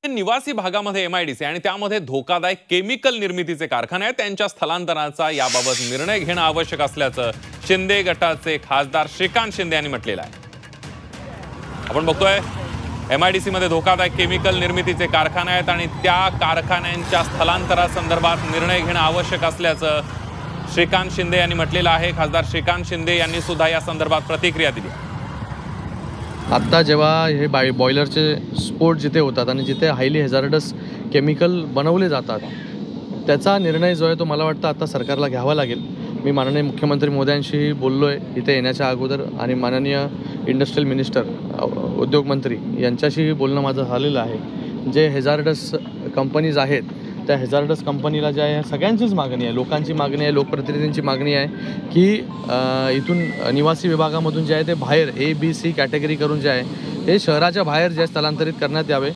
निवासी भागामध्ये एमआयडीसी आणि त्यामध्ये धोकादायक केमिकल निर्मितीचे कारखाने आहेत त्यांच्या स्थलांतराचा याबाबत निर्णय घेणं आवश्यक असल्याचं शिंदे गटाचे खासदार श्रीकांत शिंदे यांनी म्हटलेलं आहे. आपण बघतोय एमआयडीसी मध्ये धोकादायक केमिकल निर्मितीचे कारखाने आहेत आणि त्या कारखान्यांच्या स्थलांतरासंदर्भात निर्णय घेणं आवश्यक असल्याचं श्रीकांत शिंदे यांनी म्हटलेलं आहे. खासदार श्रीकांत शिंदे यांनी सुद्धा या संदर्भात प्रतिक्रिया दिली. आत्ता जेव्हा हे बॉयलरचे स्फोट जिथे होतात आणि जिथे हायली हॅझार्डस केमिकल बनवले जातात त्याचा निर्णय जो आहे तो मला वाटतं आता सरकारला घ्यावा लागेल. मी माननीय मुख्यमंत्री मोदयांशी बोललो आहे इथे येण्याच्या अगोदर आणि माननीय इंडस्ट्रियल मिनिस्टर उद्योगमंत्री यांच्याशी बोलणं माझं झालेलं आहे. जे हॅझार्डस कंपनीज आहेत त्या हॅझार्डस कंपनीला ज्या आहे सगळ्यांचीच मागणी आहे, लोकांची मागणी आहे, लोकप्रतिनिधींची मागणी आहे की इथून निवासी विभागामधून जे आहे ते बाहेर A, B, C कॅटेगरी करून जे आहे ते शहराच्या बाहेर जे स्थलांतरित करण्यात यावे.